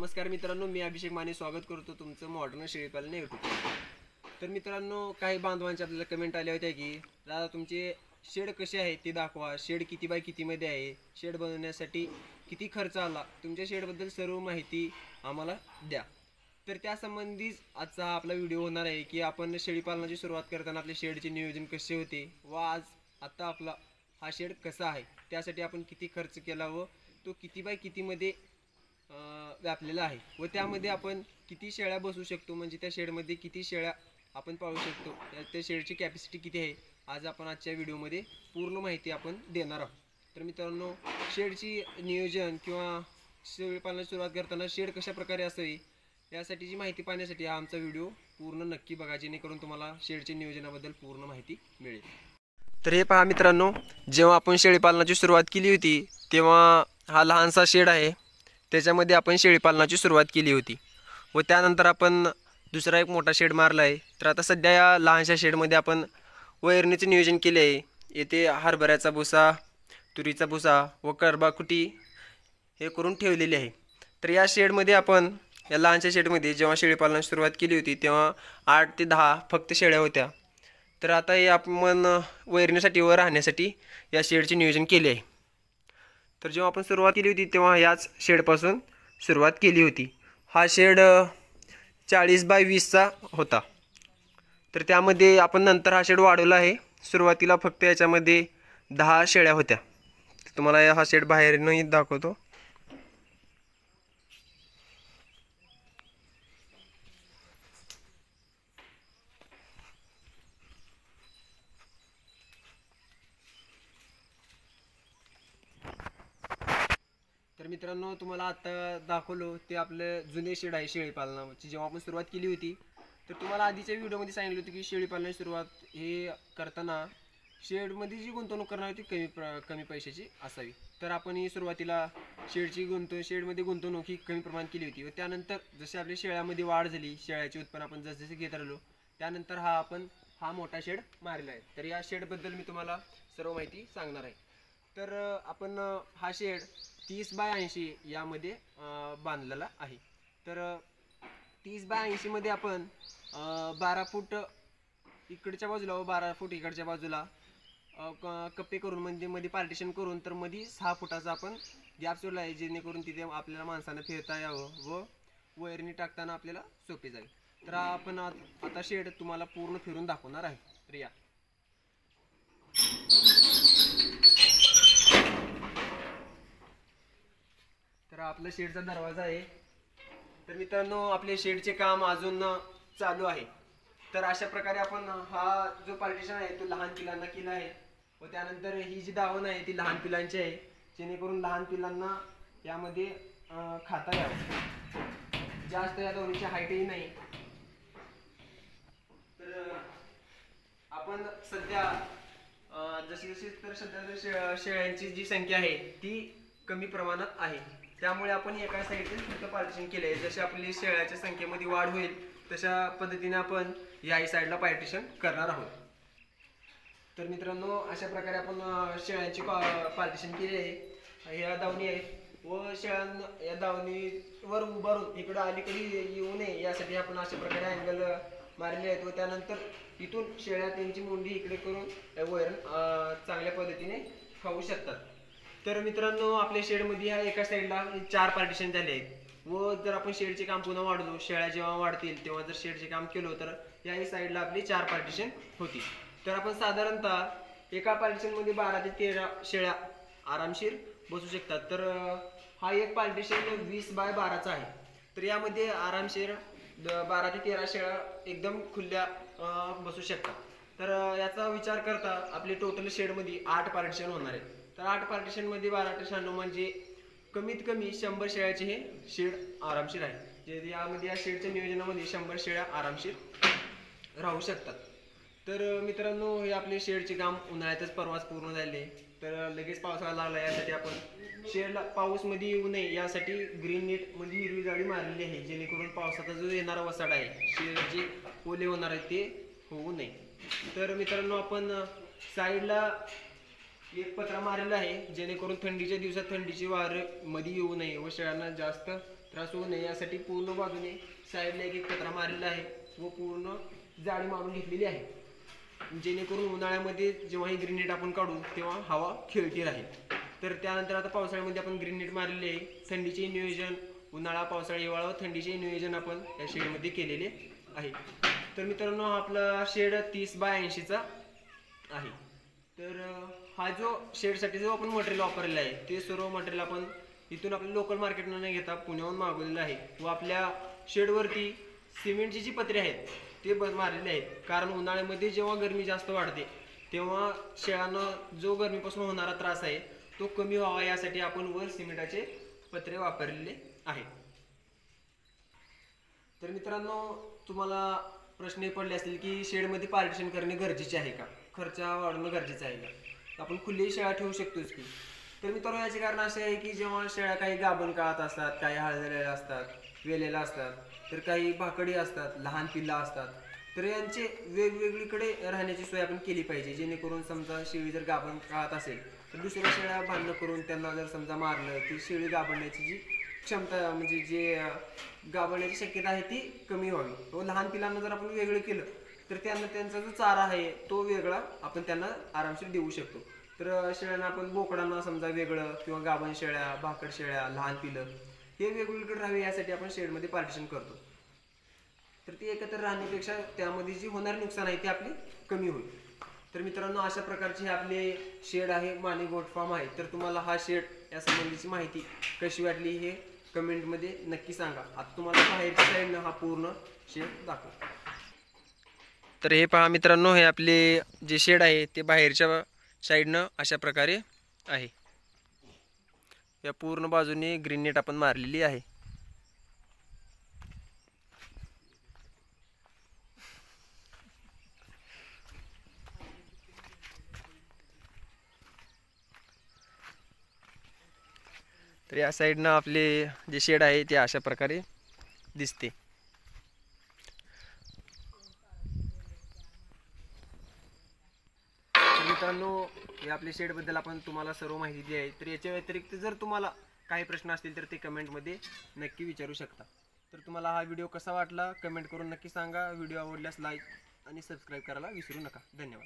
नमस्कार मित्रांनो, मी अभिषेक माने स्वागत करतो तुमचं मॉडर्न शेळीपालन यूट्यूब. तर मित्रांनो, काही बांधवांचे आपल्याला कमेंट आले होते की दादा तुमचे शेड कसे आहे ते दाखवा, शेड किती बाय कितीमध्ये आहे, शेड बनवण्यासाठी किती खर्च आला, तुमच्या शेडबद्दल सर्व माहिती आम्हाला द्या. तर त्यासंबंधीच आजचा हा आपला व्हिडिओ होणार आहे की आपण शेळीपालनाची सुरुवात करताना आपले शेडचे नियोजन कसे होते व आता आपला हा शेड कसा आहे, त्यासाठी आपण किती खर्च केला व तो किती बाय कितीमध्ये व्यापलेला आहे व त्यामध्ये आपण किती शेळ्या बसू शकतो, म्हणजे त्या शेडमध्ये किती शेळ्या आपण पाळू शकतो, त्या शेडची कॅपॅसिटी किती आहे, आज आपण आजच्या व्हिडिओमध्ये पूर्ण माहिती आपण देणार आहोत. तर मित्रांनो, शेडची नियोजन किंवा शेळीपालनाची सुरुवात करताना शेड कशा प्रकारे असावी यासाठीची माहिती पाहण्यासाठी हा आमचा व्हिडिओ पूर्ण नक्की बघा, जेणेकरून तुम्हाला शेडच्या नियोजनाबद्दल पूर्ण माहिती मिळेल. तर हे पहा मित्रांनो, जेव्हा आपण शेळीपालनाची सुरुवात केली होती तेव्हा हा लहानसा शेड आहे, त्याच्यामध्ये आपण शेळीपालनाची सुरुवात केली होती व त्यानंतर आपण दुसरा एक मोठा शेड मारला आहे. तर आता सध्या या लहानशा शेडमध्ये आपण वैरणीचे नियोजन केले आहे. येथे हरभऱ्याचा भुसा, तुरीचा भुसा व करबाकुटी हे करून ठेवलेले आहे. तर या शेडमध्ये आपण या लहानशा शेडमध्ये जेव्हा शेळीपालनाची सुरुवात केली होती तेव्हा 8 ते 10 फक्त शेळ्या होत्या. तर आता हे आपण वैरणीसाठी व राहण्यासाठी या शेडचे नियोजन केले आहे. तर जेव्हा आपण सुरुवात केली होती तेव्हा याच शेडपासून सुरुवात केली होती. हा शेड 40 बाय 20चा होता. तर त्यामध्ये आपण नंतर हा शेड वाढवला आहे. सुरुवातीला फक्त याच्यामध्ये 10 शेळ्या होत्या. तुम्हाला हा शेड बाहेरनंही दाखवतो. तर मित्रांनो, तुम्हाला आता दाखवलो ते आपलं जुने शेड आहे शेळीपालनाची. जेव्हा आपण सुरुवात केली होती तर तुम्हाला आधीच्या व्हिडिओमध्ये सांगितलं होतं की शेळीपालनाची सुरुवात हे करताना शेडमध्ये जी गुंतवणूक करणार होती कमी पैशाची असावी. तर आपण ही सुरुवातीला शेडमध्ये गुंतवणूक ही कमी प्रमाणात केली होती व त्यानंतर जसे आपल्या शेळ्यामध्ये वाढ झाली, शेळ्याचे उत्पन्न आपण जसजसे घेत राहिलो, त्यानंतर हा मोठा शेड मारला आहे. तर या शेडबद्दल मी तुम्हाला सर्व माहिती सांगणार आहे. तर आपण हा शेड 30 बाय 80 यामध्ये बांधलेला आहे. तर 30 बाय 80 मध्ये आपण 12 फूट इकडच्या बाजूला व 12 फूट इकडच्या बाजूला कप्पे करून म्हणजे मध्ये पार्टिशन करून तर मध्ये 6 फुटाचा आपण गॅप सोडला आहे, जेणेकरून तिथे आपल्याला माणसांना फिरता यावं व वैरणी टाकताना आपल्याला सोपे जाईल. तर आपण आता शेड तुम्हाला पूर्ण फिरून दाखवणार आहे. तर या तर आपला शेडचा दरवाजा आहे. तर मित्रांनो, आपले शेडचे काम अजून चालू आहे. तर अशा प्रकारे आपण हा जो पार्टिशन आहे तो लहान पिलांना केला आहे व त्यानंतर ही जी दावण आहे ती लहान पिलांची आहे, जेणेकरून लहान पिलांना यामध्ये खाता यावं. जास्त या दावणीची हाईटही नाही. तर आपण सध्या जशी तर सध्या शेळ्यांची जी संख्या आहे ती कमी प्रमाणात आहे, त्यामुळे आपण एका साईडने फक्त पार्टिशन केले आहे. जशी आपली शेळ्याच्या संख्येमध्ये वाढ होईल तशा पद्धतीने आपण याही साईडला पार्टिशन करणार आहोत. तर मित्रांनो, अशा प्रकारे आपण शेळ्यांची पार्टिशन केली आहे. या दावणी आहेत व शेळ्यांना या दावणीवर उभारून इकडं अलीकडे येऊ नये यासाठी आपण अशा प्रकारे अँगल मारले आहेत व त्यानंतर इथून शेळ्या त्यांची मुंडी इकडे करून वैरण चांगल्या पद्धतीने खाऊ शकतात. तर मित्रांनो, आपल्या शेडमध्ये ह्या एका साईडला 4 पार्टिशन झाले आहेत व जर आपण शेडचे काम पुन्हा वाढलो, शेळ्या जेव्हा वाढतील तेव्हा जर शेडचे काम केलं तर याही साईडला आपली 4 पार्टिशन होती. तर आपण साधारणतः एका पार्टिशनमध्ये 12 ते 13 शेळ्या आरामशीर बसू शकतात. तर हा एक पार्टिशन 20 बाय 12चा आहे. तर यामध्ये आरामशीर 12 ते 13 शेळ्या एकदम खुल्या बसू शकतात. तर याचा विचार करता आपले टोटल शेडमध्ये 8 पार्टिशन होणार आहे. तर 8 पार्टिशनमध्ये 12 ते 96 म्हणजे कमीत कमी 100 शेळ्याचे हे शेड आरामशीर आहे. जे यामध्ये या शेडच्या नियोजनामध्ये 100 शेळ्या आरामशीर राहू शकतात. तर मित्रांनो, हे आपले शेडचे काम उन्हाळ्यातच परवाच पूर्ण झाले. तर लगेच पावसाळा लागला, यासाठी आपण शेडला पाऊस मध्ये येऊ नये यासाठी ग्रीन नेट म्हणजे हिरवी जाळी मारलेली आहे, जेणेकरून पावसाचा जो येणारा वसाड आहे, शेड जे ओले होणार आहे ते होऊ नये. तर मित्रांनो, आपण साईडला एक पत्रा मारलेला आहे, जेणेकरून थंडीच्या दिवसात थंडीची वार मध्ये येऊ नये व शेळ्यांना जास्त त्रास होऊ नये यासाठी पूर्ण बाजूने साईडला एक पत्रा मारलेला आहे व पूर्ण जाळी मारून घेतलेली आहे, जेणेकरून उन्हाळ्यामध्ये जेव्हा ही ग्रीन नेट आपण काढू तेव्हा हवा खेळती राहील. तर त्यानंतर आता पावसाळ्यामध्ये आपण ग्रीन नेट मारलेले आहे. थंडीचे नियोजन उन्हाळा, पावसाळा, हिवाळा व थंडीचे नियोजन आपण या शेडमध्ये केलेले आहे. तर मित्रांनो, आपला शेड 30 बाय 80चा आहे. तर हा जो शेडसाठी जो आपण मटेरियल वापरलेला आहे ते सर्व मटेरियल आपण इथून आपल्या लोकल मार्केटनं न घेता पुण्याहून मागवलेलं आहे व आपल्या शेडवरती सिमेंटची जी पत्रे आहेत ते मारलेले आहेत. कारण उन्हाळ्यामध्ये जेव्हा गरमी जास्त वाढते तेव्हा शेळांना जो गरमीपासून होणारा त्रास आहे तो कमी व्हावा यासाठी आपण वर सिमेंटाचे पत्रे वापरलेले आहेत. तर मित्रांनो, तुम्हाला प्रश्न पडले असतील की शेडमध्ये पार्टिशन करणे गरजेचे आहे का, खर्च वाढवणं गरजेचं आहे का, आपण खुली शेळ्या ठेवू शकतोच की. तर मित्रांनो, याचे कारण असे आहे की जेव्हा शेळ्या काही गाभण काळात असतात, काही हळदलेल्या असतात, वेलेल्या असतात, तर काही भाकडी असतात, लहान पिल्ला असतात, तर यांचे वेगवेगळीकडे राहण्याची सोय आपण केली पाहिजे, जेणेकरून समजा शेळी जर गाभण काळात असेल तर दुसऱ्या शेळ्या बांधणं करून त्यांना जर समजा मारलं ती शेळी गाभण्याची जी क्षमता म्हणजे जे गाभण्याची शक्यता आहे ती कमी व्हावी. व लहान पिलांना जर आपण वेगळं केलं तर त्यांना त्यांचा जो चारा आहे तो वेगळा आपण त्यांना आरामशीर देऊ शकतो. तर शेळ्यांना आपण बोकडांना समजा वेगळं किंवा गाभण शेळ्या, भाकड शेळ्या, लहान पिलं हे वेगवेगळीकडे राहावे यासाठी आपण शेडमध्ये पार्टिशन करतो. तर ती एकत्र राहण्यापेक्षा त्यामध्ये जी होणारी नुकसान आहे ते आपली कमी होईल. तर मित्रांनो, अशा प्रकारचे हे आपले शेड आहे, माने गोट फार्म आहे. तर तुम्हाला हा शेड या संबंधीची माहिती कशी वाटली हे कमेंटमध्ये नक्की सांगा. आता तुम्हाला बाहेरच्या साईडनं हा पूर्ण शेड दाखवतो. तर हे पहा मित्रांनो, हे आपले जे शेड आहे ते बाहेरच्या साईडनं अशा प्रकारे आहे. या पूर्ण बाजूने ग्रीन नेट आपण मारलेली आहे. तर या साईडनं आपले जे शेड आहे ते अशा प्रकारे दिसते. मित्रांनो, हे आपल्या शेडबद्दल आपण तुम्हाला सर्व माहिती दिली आहे. तर याच्या व्यतिरिक्त जर तुम्हाला काही प्रश्न असतील तर ते कमेंटमध्ये नक्की विचारू शकता. तर तुम्हाला हा व्हिडिओ कसा वाटला कमेंट करून नक्की सांगा. व्हिडिओ आवडल्यास लाईक आणि सबस्क्राईब करायला विसरू नका. धन्यवाद.